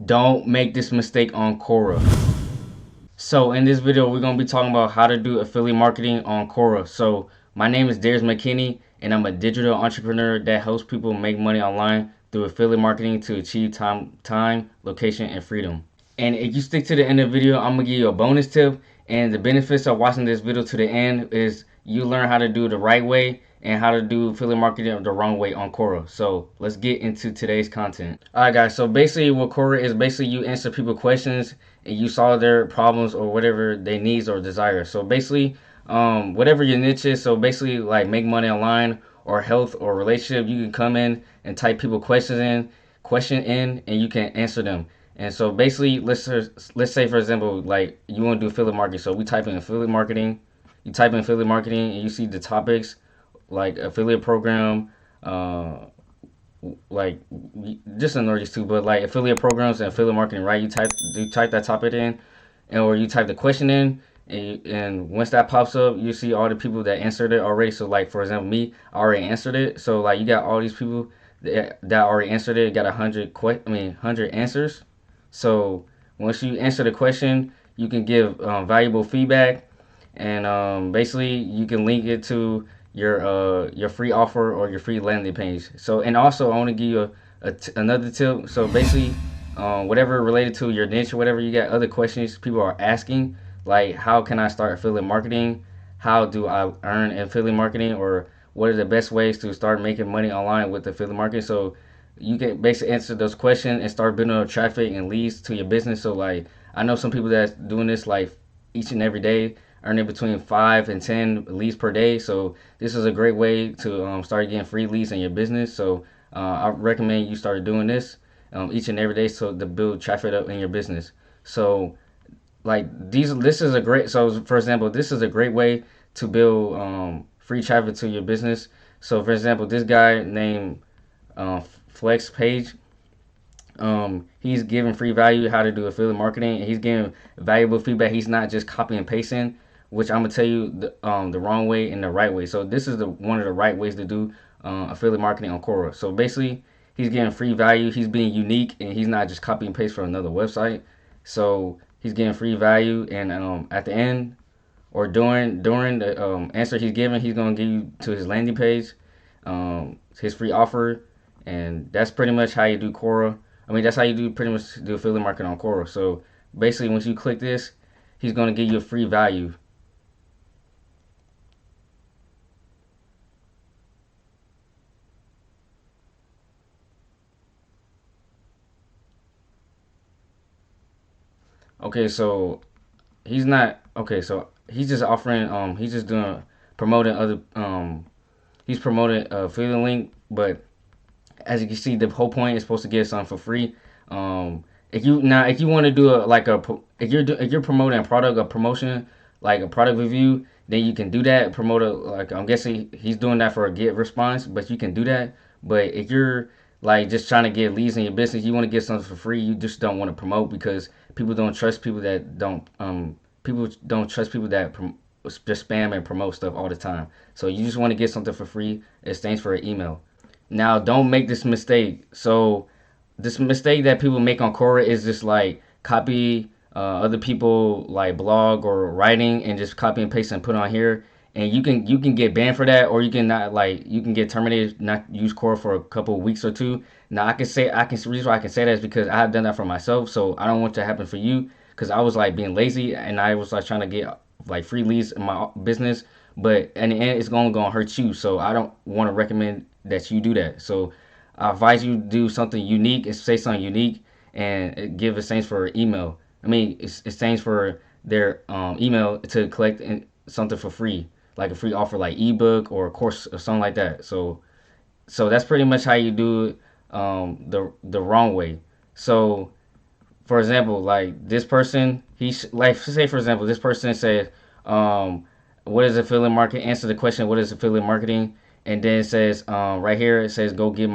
Don't make this mistake on Quora. So in this video, we're going to be talking about how to do affiliate marketing on Quora. So my name is Darius Mckinney, and I'm a digital entrepreneur that helps people make money online through affiliate marketing to achieve time, location, and freedom. And if you stick to the end of the video, I'm going to give you a bonus tip. And the benefits of watching this video to the end is you learn how to do it the right way and how to do affiliate marketing the wrong way on Quora. So let's get into today's content. Alright guys, so basically what Quora is, basically you answer people questions and you solve their problems or whatever they needs or desires. So basically, whatever your niche is, so basically like make money online or health or relationship, you can come in and type people question in and you can answer them. And so basically, let's say for example, like you want to do affiliate marketing. So we type in affiliate marketing. You type in affiliate marketing, and you see the topics like affiliate program, like just ignore these two, but like affiliate programs and affiliate marketing, right? You type that topic in, and or you type the question in, and once that pops up, you see all the people that answered it already. So like for example, me, I already answered it. So like you got all these people that already answered it, got 100 answers. So once you answer the question, you can give valuable feedback, and basically you can link it to your free offer or your free landing page. So and also I want to give you another tip. So basically, whatever related to your niche or whatever, you got other questions people are asking, like how can I start affiliate marketing? How do I earn affiliate marketing? Or what are the best ways to start making money online with affiliate marketing? So you can basically answer those questions and start building up traffic and leads to your business. So like I know some people that's doing this like each and every day, earning between 5 and 10 leads per day. So this is a great way to start getting free leads in your business. So I recommend you start doing this each and every day so to build traffic up in your business. So like this is a great, so for example, this is a great way to build free traffic to your business. So for example, this guy named Flex Page, he's giving free value how to do affiliate marketing, and he's giving valuable feedback. He's not just copy and pasting, which I'm gonna tell you the wrong way and the right way. So this is one of the right ways to do affiliate marketing on Quora. So basically, he's getting free value. He's being unique, and he's not just copy and paste from another website. So he's getting free value, and at the end or during the answer he's giving, he's gonna give you to his landing page, his free offer, and that's pretty much how you do Quora. I mean, that's how you do pretty much do affiliate marketing on Quora. So basically, once you click this, he's gonna give you a free value. Okay, so he's not okay. So he's just offering. He's just doing promoting other. He's promoting a affiliate link, but as you can see, the whole point is supposed to get something for free. If you want to do if you're promoting a product, a promotion like a product review, then you can do that. Promote a, like I'm guessing he's doing that for a get response, but you can do that. But if you're like just trying to get leads in your business, you want to get something for free, you just don't want to promote because people don't trust people that don't people don't trust people that just spam and promote stuff all the time. So you just want to get something for free. It stands for an email. Now, don't make this mistake. So, this mistake that people make on Quora is just like copy other people like blog or writing and just copy and paste and put on here. And you can get banned for that, or you can not like you can get terminated, not use Quora for a couple of weeks or two. Now, the reason why I can say that is because I have done that for myself. So I don't want to happen for you because I was like being lazy and I was like trying to get like free leads in my business, but in the end, it's gonna hurt you. So I don't want to recommend that you do that. So I advise you to do something unique and say something unique and give a thanks for email. I mean, it's thanks for their email to collect something for free, like a free offer, like ebook or a course or something like that. So that's pretty much how you do it the wrong way. So for example, like this person, like say for example, this person says, "What is affiliate marketing?" Answer the question, "What is affiliate marketing?" And then it says, right here it says, go get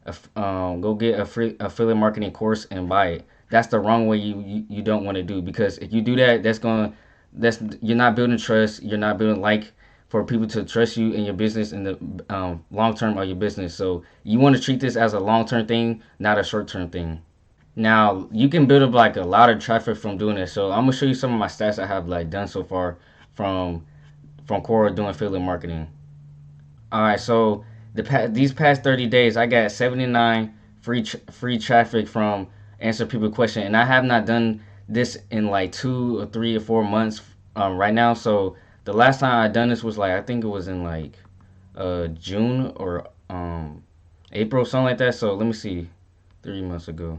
a free affiliate marketing course and buy it." That's the wrong way. You don't want to do, because if you do that, that's you're not building trust. You're not building like for people to trust you in your business in the long term of your business. So you want to treat this as a long term thing, not a short term thing. Now you can build up like a lot of traffic from doing this. So I'm gonna show you some of my stats I have like done so far from Quora doing affiliate marketing. All right, so these past 30 days, I got 79 free traffic from answer people question, and I have not done this in like 2 or 3 or 4 months right now. So the last time I done this was like I think it was in like June or April, something like that. So let me see, 3 months ago.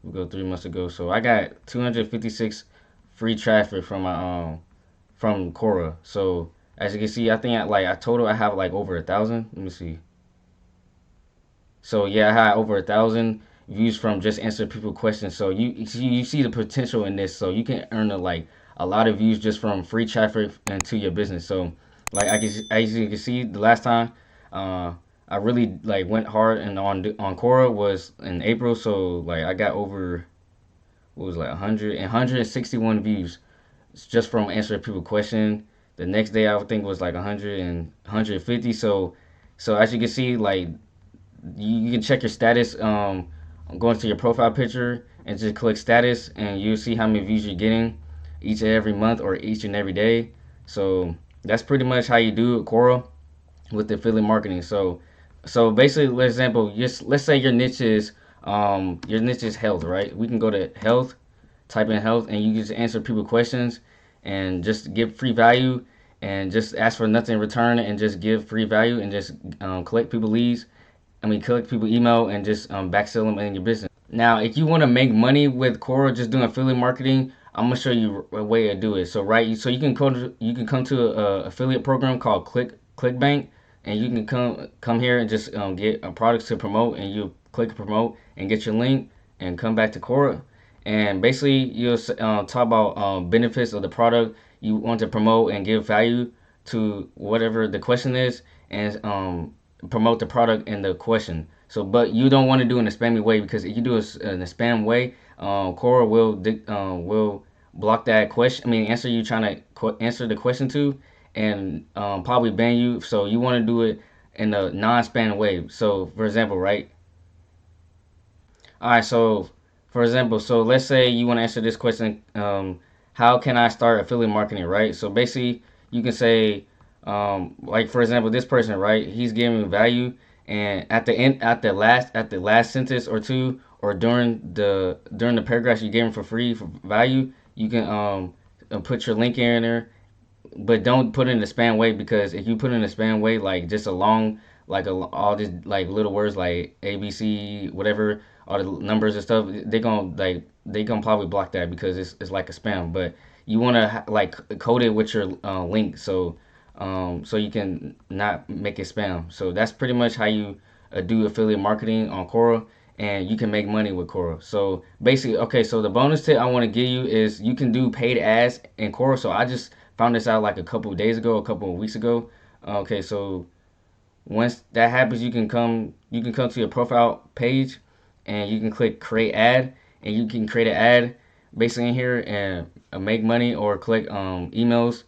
We go 3 months ago. So I got 256 free traffic from my from Quora. So as you can see, I think I total I have like over 1,000. Let me see. So yeah, I had over 1,000 views from just answer people questions. So you see the potential in this. So you can earn a lot of views just from free traffic into your business. So like as you can see, the last time I really like went hard and on Quora was in April. So like I got over what was like 161 views just from answering people question. The next day I would think was like 100 and 150. So as you can see, like you can check your status. Going to your profile picture and just click status, and you'll see how many views you're getting each and every month or each and every day. So that's pretty much how you do it, Quora, with affiliate marketing. So basically, for example, just let's say your niche is health, right? We can go to health, type in health, and you just answer people questions and just give free value and just ask for nothing in return and just give free value and just collect people leads. Collect people email and just backsell them in your business. Now, if you want to make money with Quora just doing affiliate marketing, I'm gonna show you a way to do it. So so you can come to a affiliate program called ClickBank, and you can come here and just get products to promote, and you click promote and get your link and come back to Quora, and basically you'll talk about benefits of the product you want to promote and give value to whatever the question is, and promote the product in the question. So, but you don't want to do it in a spammy way, because if you do it in a spam way, Quora will block that question. Answer you trying to answer the question to, and probably ban you. So you want to do it in a non-spam way. So, for example, right? All right. So, for example, so let's say you want to answer this question. How can I start affiliate marketing? Right. So basically, you can say, like for example, this person, right? He's giving value, and at the last sentence or two, or during the paragraphs you gave him for free for value, you can put your link in there, but don't put it in the spam way, because if you put it in the spam way, like just a long, all these like little words like ABC, whatever, all the numbers and stuff, they gonna probably block that, because it's like a spam. But you want to like code it with your link, so you can not make it spam. So that's pretty much how you do affiliate marketing on Quora, and you can make money with Quora. So basically, okay, so the bonus tip I want to give you is you can do paid ads in Quora. So I just found this out like a couple of days ago, a couple of weeks ago. Okay, so once that happens, you can come to your profile page, and you can click create ad, and you can create an ad basically in here and make money, or click emails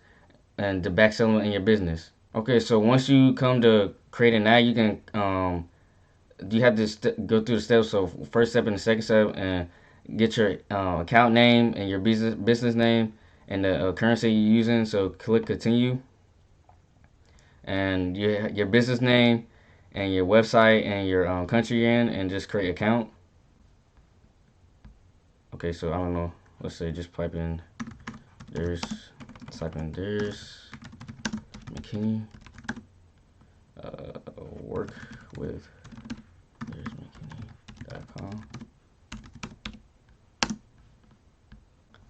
and to backsell them in your business. Okay, so once you come to create an ad, you can you have to go through the steps. So first step and the second step, and get your account name and your business name and the currency you're using. So click continue, and your business name and your website and your country you're in, and just create account. Okay, so I don't know. Let's say just type in Darius Mckinney, work with DariusMckinney.com.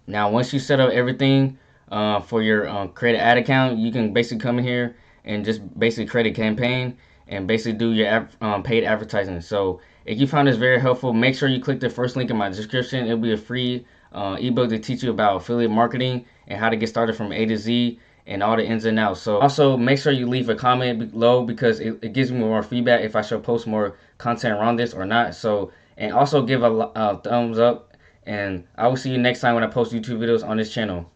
Now, once you set up everything for your create an ad account, you can basically come in here and just basically create a campaign and basically do your paid advertising. So if you found this very helpful, make sure you click the first link in my description. It'll be a free ebook to teach you about affiliate marketing and how to get started from A to Z and all the ins and outs. So also make sure you leave a comment below, because it gives me more feedback if I should post more content around this or not. So, and also give a thumbs up, and I will see you next time when I post YouTube videos on this channel.